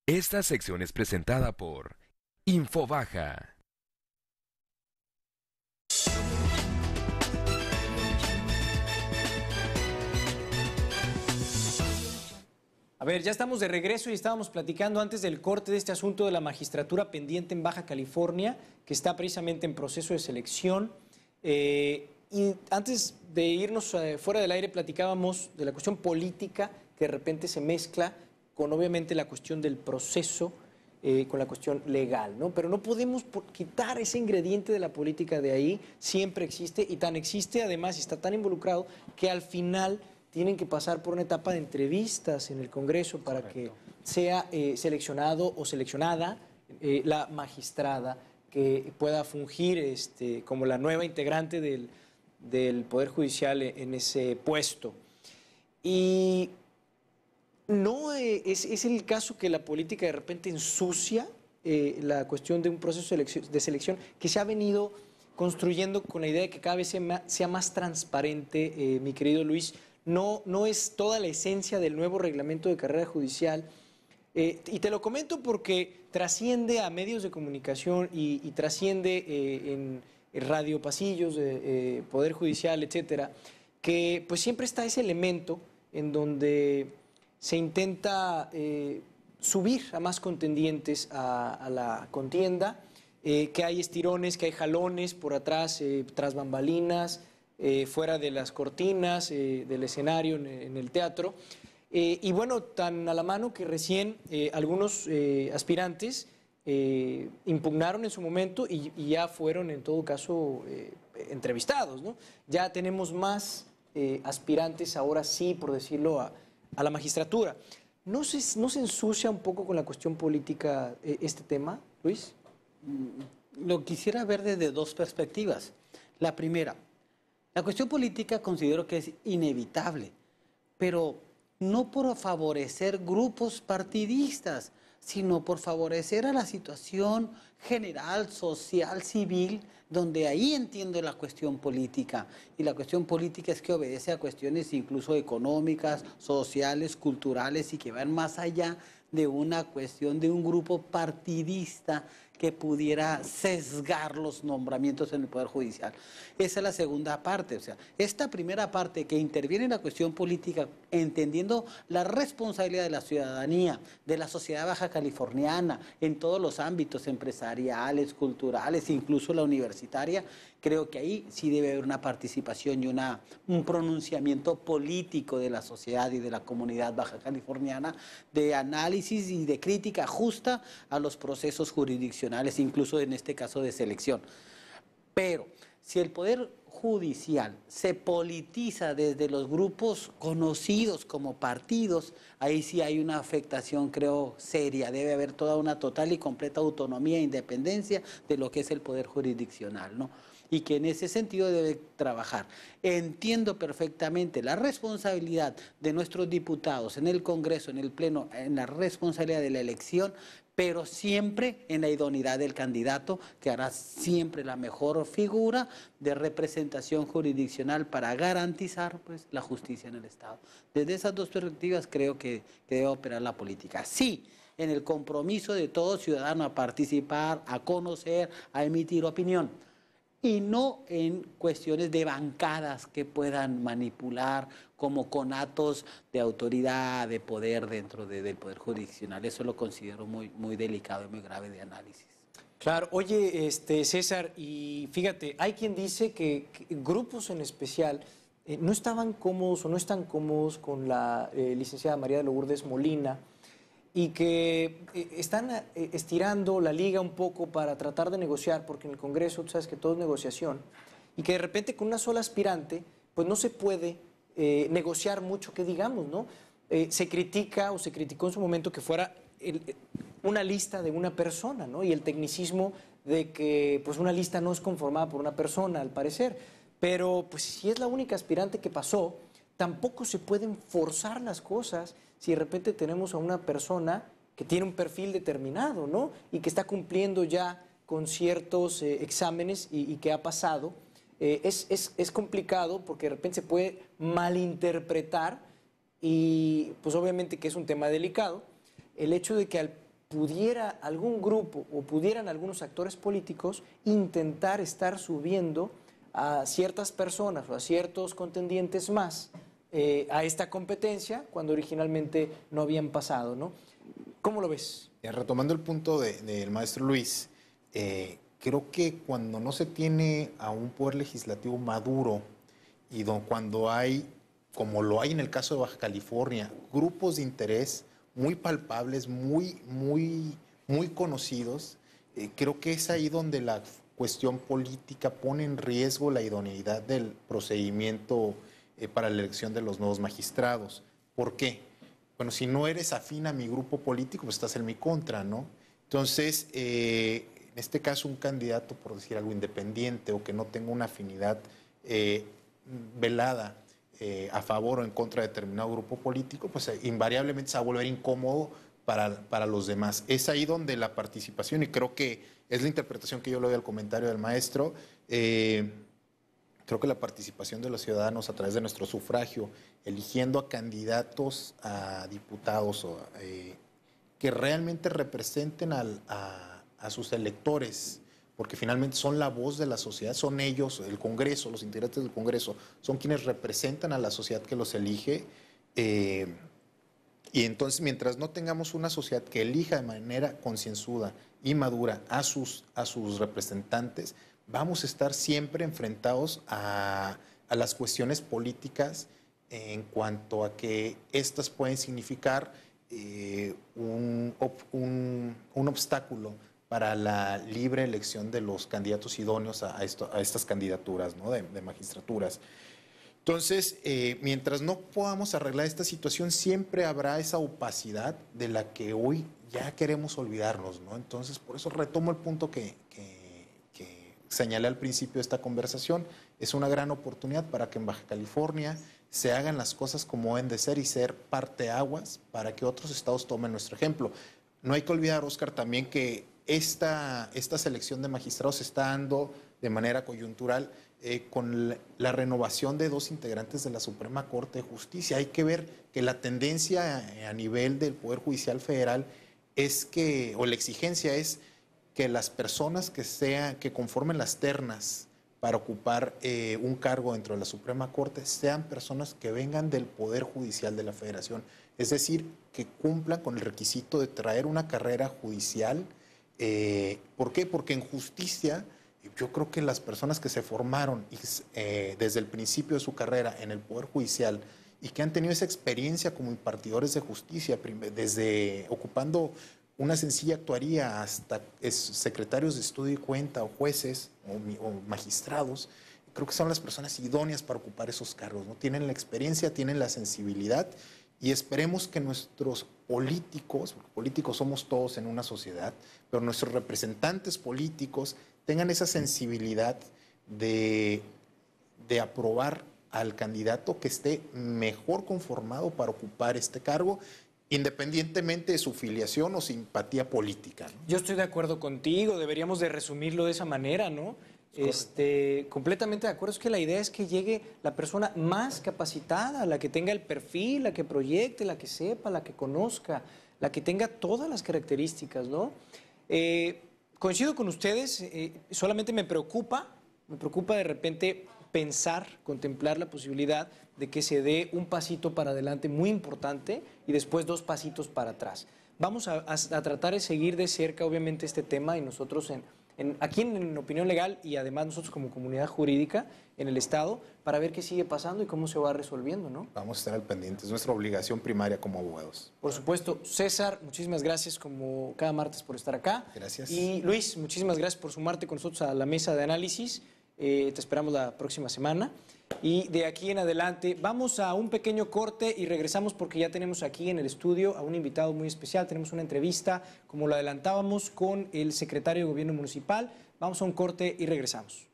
Esta sección es presentada por Infobaja. A ver, ya estamos de regreso y estábamos platicando antes del corte de este asunto de la magistratura pendiente en Baja California, que está precisamente en proceso de selección. Y antes de irnos fuera del aire platicábamos de la cuestión política que de repente se mezcla con obviamente la cuestión del proceso, con la cuestión legal, ¿no? Pero no podemos quitar ese ingrediente de la política de ahí, siempre existe y tan existe además y está tan involucrado que al final tienen que pasar por una etapa de entrevistas en el Congreso para que sea seleccionado o seleccionada la magistrada que pueda fungir como la nueva integrante del Poder Judicial en ese puesto. Y no es el caso que la política de repente ensucia la cuestión de un proceso de selección que se ha venido construyendo con la idea de que cada vez sea más transparente, mi querido Luis. No es toda la esencia del nuevo reglamento de carrera judicial. Y te lo comento porque trasciende a medios de comunicación y trasciende en radio pasillos, Poder Judicial, etcétera, que pues siempre está ese elemento en donde se intenta subir a más contendientes a la contienda, que hay estirones, que hay jalones por atrás, tras bambalinas, fuera de las cortinas, del escenario en el teatro. Y bueno, tan a la mano que recién algunos aspirantes impugnaron en su momento y ya fueron en todo caso entrevistados, ¿no? Ya tenemos más aspirantes ahora sí, por decirlo, a la magistratura. ¿No se ensucia un poco con la cuestión política este tema, Luis? Lo quisiera ver desde dos perspectivas. La primera, la cuestión política considero que es inevitable, pero no por favorecer grupos partidistas, sino por favorecer a la situación general, social, civil, donde ahí entiendo la cuestión política. Y la cuestión política es que obedece a cuestiones incluso económicas, sociales, culturales y que van más allá de una cuestión de un grupo partidista que pudiera sesgar los nombramientos en el Poder Judicial. Esa es la segunda parte, o sea, esta primera parte que interviene en la cuestión política, entendiendo la responsabilidad de la ciudadanía, de la sociedad baja californiana, en todos los ámbitos empresariales, culturales, incluso la universitaria, creo que ahí sí debe haber una participación y un pronunciamiento político de la sociedad y de la comunidad baja californiana, de análisis y de crítica justa a los procesos jurisdiccionales, incluso en este caso de selección. Pero si el Poder Judicial se politiza desde los grupos conocidos como partidos, ahí sí hay una afectación, creo, seria. Debe haber toda una total y completa autonomía e independencia de lo que es el Poder Jurisdiccional, ¿no? Y que en ese sentido debe trabajar. Entiendo perfectamente la responsabilidad de nuestros diputados en el Congreso, en el Pleno, en la responsabilidad de la elección, pero siempre en la idoneidad del candidato que hará siempre la mejor figura de representación jurisdiccional para garantizar pues, la justicia en el Estado. Desde esas dos perspectivas creo que debe operar la política. Sí, en el compromiso de todo ciudadano a participar, a conocer, a emitir opinión, y no en cuestiones de bancadas que puedan manipular como conatos de autoridad, de poder dentro del Poder Jurisdiccional. Eso lo considero muy, muy delicado y muy grave de análisis. Claro, oye, César, y fíjate, hay quien dice que grupos en especial no estaban cómodos o no están cómodos con la licenciada María de Lourdes Molina, y que están estirando la liga un poco para tratar de negociar, porque en el Congreso tú sabes que todo es negociación, y que de repente con una sola aspirante pues no se puede negociar mucho, que digamos, ¿no? Se critica o se criticó en su momento que fuera una lista de una persona, ¿no? Y el tecnicismo de que pues una lista no es conformada por una persona, al parecer, pero pues si es la única aspirante que pasó, tampoco se pueden forzar las cosas si de repente tenemos a una persona que tiene un perfil determinado, ¿no? Y que está cumpliendo ya con ciertos exámenes y que ha pasado. Es complicado porque de repente se puede malinterpretar y pues obviamente que es un tema delicado. El hecho de que pudiera algún grupo o pudieran algunos actores políticos intentar estar subiendo a ciertas personas o a ciertos contendientes más a esta competencia cuando originalmente no habían pasado, ¿no? ¿Cómo lo ves? Retomando el punto del maestro Luis, creo que cuando no se tiene a un poder legislativo maduro y cuando hay, como lo hay en el caso de Baja California, grupos de interés muy palpables, muy conocidos, creo que es ahí donde la cuestión política pone en riesgo la idoneidad del procedimiento para la elección de los nuevos magistrados. ¿Por qué? Bueno, si no eres afín a mi grupo político, pues estás en mi contra, ¿no? Entonces, en este caso, un candidato, por decir algo, independiente o que no tenga una afinidad velada a favor o en contra de determinado grupo político, pues invariablemente se va a volver incómodo para los demás. Es ahí donde la participación, y creo que es la interpretación que yo le doy al comentario del maestro, creo que la participación de los ciudadanos a través de nuestro sufragio, eligiendo a candidatos a diputados que realmente representen a sus electores, porque finalmente son la voz de la sociedad, son ellos, el Congreso, los integrantes del Congreso, son quienes representan a la sociedad que los elige. Y entonces, mientras no tengamos una sociedad que elija de manera concienzuda y madura a sus representantes, vamos a estar siempre enfrentados a las cuestiones políticas en cuanto a que estas pueden significar un obstáculo para la libre elección de los candidatos idóneos a estas candidaturas, ¿no? de magistraturas. Entonces, mientras no podamos arreglar esta situación, siempre habrá esa opacidad de la que hoy ya queremos olvidarnos, ¿no? Entonces, por eso retomo el punto que señalé al principio de esta conversación. Es una gran oportunidad para que en Baja California se hagan las cosas como deben de ser y ser parteaguas para que otros estados tomen nuestro ejemplo. No hay que olvidar, Oscar, también que esta selección de magistrados se está dando de manera coyuntural con la renovación de 2 integrantes de la Suprema Corte de Justicia. Hay que ver que la tendencia a nivel del Poder Judicial Federal es que, o la exigencia es que las personas que conformen las ternas para ocupar un cargo dentro de la Suprema Corte sean personas que vengan del Poder Judicial de la Federación. Es decir, que cumplan con el requisito de traer una carrera judicial. ¿Por qué? Porque en justicia, yo creo que las personas que se formaron desde el principio de su carrera en el Poder Judicial y que han tenido esa experiencia como impartidores de justicia, desde ocupando una sencilla actuaría hasta secretarios de estudio y cuenta o jueces o magistrados, creo que son las personas idóneas para ocupar esos cargos, ¿no? Tienen la experiencia, tienen la sensibilidad y esperemos que nuestros políticos, porque políticos somos todos en una sociedad, pero nuestros representantes políticos tengan esa sensibilidad de aprobar al candidato que esté mejor conformado para ocupar este cargo, independientemente de su filiación o simpatía política, ¿no? Yo estoy de acuerdo contigo, deberíamos de resumirlo de esa manera, ¿no? Completamente de acuerdo, es que la idea es que llegue la persona más capacitada, la que tenga el perfil, la que proyecte, la que sepa, la que conozca, la que tenga todas las características, ¿no? Coincido con ustedes, solamente me preocupa de repente pensar, contemplar la posibilidad de que se dé un pasito para adelante muy importante y después 2 pasitos para atrás. Vamos a tratar de seguir de cerca, obviamente, este tema y nosotros aquí en Opinión Legal y además nosotros como comunidad jurídica en el Estado para ver qué sigue pasando y cómo se va resolviendo, ¿no? Vamos a estar al pendiente, es nuestra obligación primaria como abogados. Por supuesto. César, muchísimas gracias como cada martes por estar acá. Gracias. Y Luis, muchísimas gracias por sumarte con nosotros a la mesa de análisis. Te esperamos la próxima semana. Y de aquí en adelante vamos a un pequeño corte y regresamos porque ya tenemos aquí en el estudio a un invitado muy especial. Tenemos una entrevista, como lo adelantábamos, con el secretario de Gobierno Municipal. Vamos a un corte y regresamos.